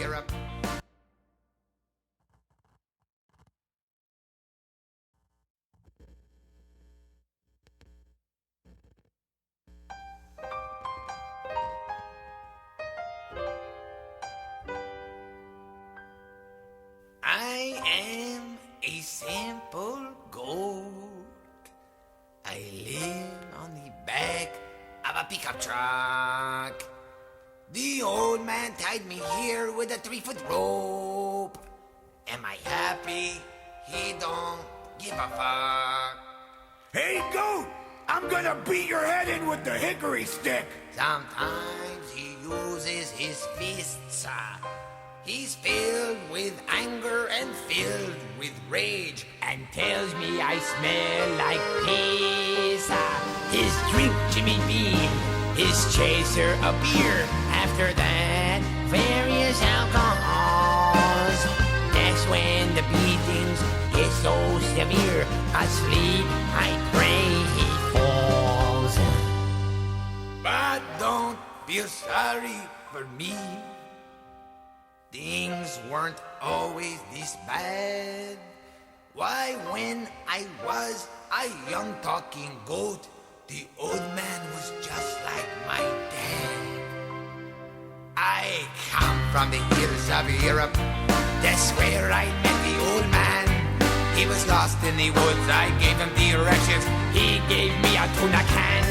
Europe. I am a simple goat. I live on the back of a pickup truck. The old man tied me here with a 3-foot rope. Am I happy? He don't give a fuck. Hey, goat! I'm gonna beat your head in with the hickory stick! Sometimes he uses his fists. He's filled with anger and filled with rage, and tells me I smell like piss. His drink, Jimmy Bean, his chaser, a beer. After that, various alcohols. That's when the beatings get so severe. Asleep, I pray he falls. But don't feel sorry for me. Things weren't always this bad. Why, when I was a young talking goat, the old man was just like my dad. I come from the hills of Europe. That's where I met the old man. He was lost in the woods. I gave him directions. He gave me a tuna can.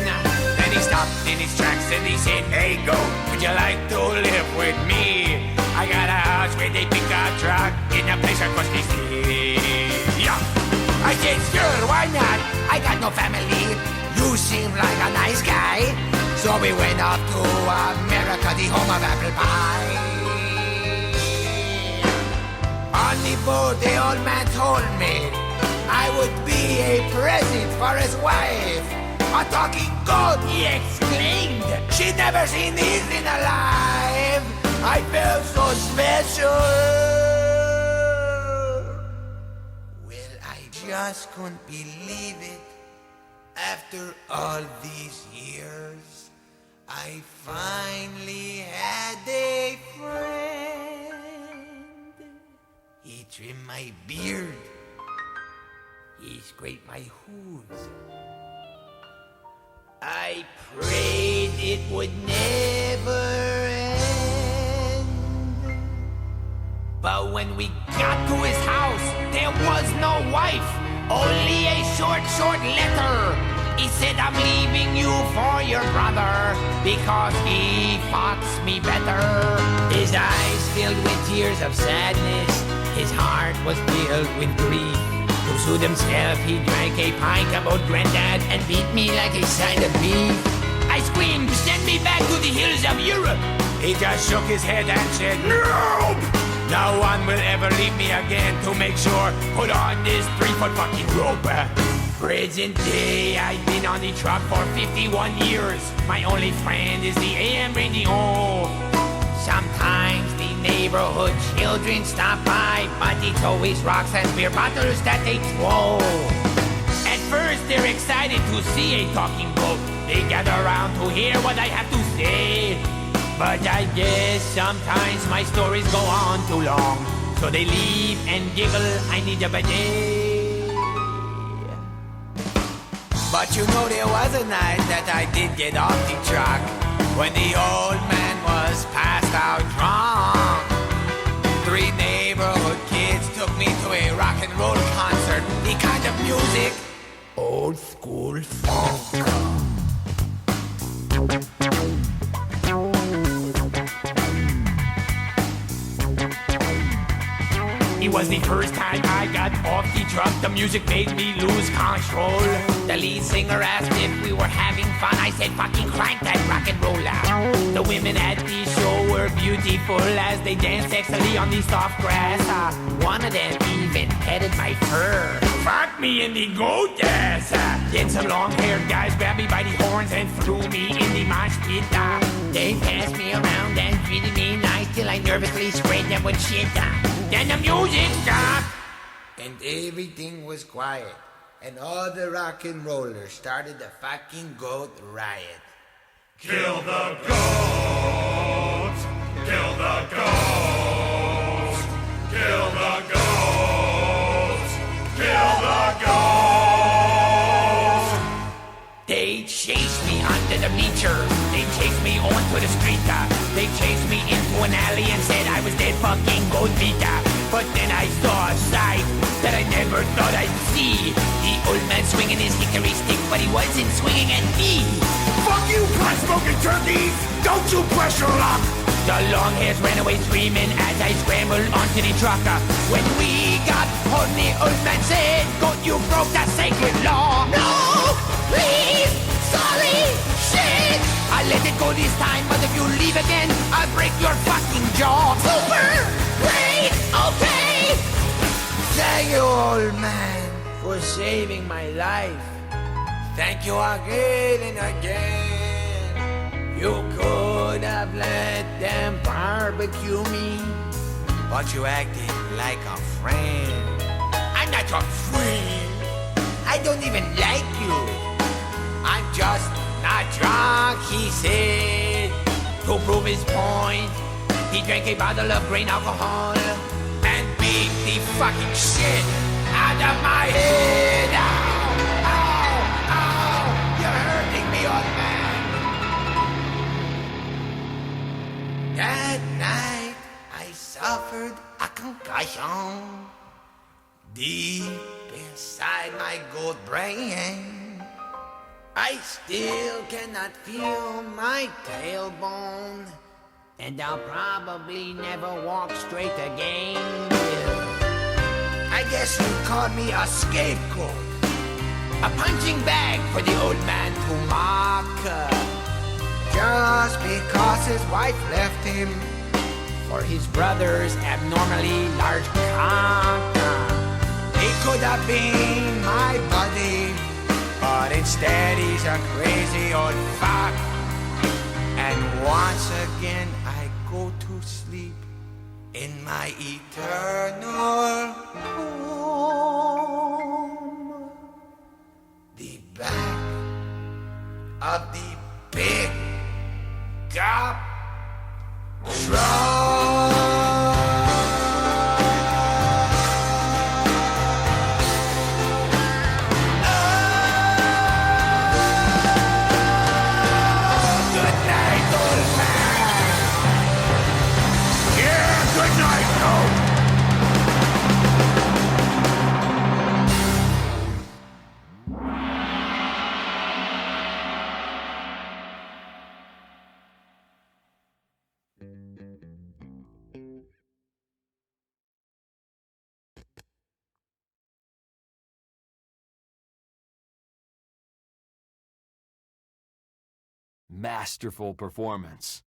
Then he stopped in his tracks and he said, "Hey, goat, would you like to live with me? I got a house with a pickup truck in a place across the sea." Yeah. I said, "Sure, why not? I got no family. You seem like a nice guy." So we went off to America, the home of apple pie. On the boat, the old man told me I would be a present for his wife. A talking goat, he exclaimed. She'd never seen these in her life. I felt so special. Well, I just couldn't believe it. After all these years, I finally had a friend. He trimmed my beard. He scraped my hooves. I prayed it would never end. But when we got to his house, there was no wife, only a short letter. He said, "I'm leaving you for your brother, because he fucks me better." His eyes filled with tears of sadness. His heart was filled with grief. To soothe himself, he drank a pint about Granddad and beat me like a side of beef. I screamed, "Send me back to the hills of Europe." He just shook his head and said, "Nope! No one will ever leave me again. To make sure, put on this 3-foot fucking rope." Present day, I've been on the truck for 51 years. My only friend is the AM radio. Sometimes the neighborhood children stop by, but it's always rocks and beer bottles that they throw. At first, they're excited to see a talking goat. They gather around to hear what I have to say. But I guess sometimes my stories go on too long, so they leave and giggle, "I need a bidet." But you know, there was a night that I did get off the truck, when the old man was passed out drunk. 3 neighborhood kids took me to a rock and roll concert. The kind of music, old school funk. It was the first time I got off the truck. The music made me lose control. The lead singer asked if we were having fun. I said, "Fucking crank that rock and roll out." The women at the show were beautiful as they danced sexily on the soft grass. One of them even petted my fur. Fuck me in the goat ass. Then some long-haired guys grabbed me by the horns and threw me in the mosh pit. They passed me around and treated me nice till I nervously sprayed them with shit. Then the music stopped, and everything was quiet, and all the rock and rollers started a fucking goat riot. Kill the goat! Kill the goat! body and said I was dead fucking goat meter. But then I saw a sight that I never thought I'd see. The old man swinging his hickory stick, but he wasn't swinging at me. Fuck you, pot-smoking turkeys! Don't you pressure lock! The long hairs ran away screaming as I scrambled onto the trucker. When we got home, the old man said, "Goat, you broke the sacred law." No, please, sorry, shit. I let it go this time, but if you leave again, I'll break your fucking jaw. Super, great, okay. Thank you, old man, for saving my life. Thank you again and again. You could have let them barbecue me, but you acted like a friend. I'm not your friend. I don't even like you. I'm just not drunk, he said. To prove his point, he drank a bottle of grain alcohol and beat the fucking shit out of my head. Ow, ow, ow, you're hurting me, old man. That night, I suffered a concussion deep inside my goat brain. I still cannot feel my tailbone, and I'll probably never walk straight again. I guess you'd call me a scapegoat, a punching bag for the old man to mock. Just because his wife left him for his brother's abnormally large cock. He could have been my buddy, but instead he's a crazy old fuck. And once again I go to sleep in my eternal home. The back of the big Stop! Good night, old man. Yeah, good night, Goat. Masterful performance.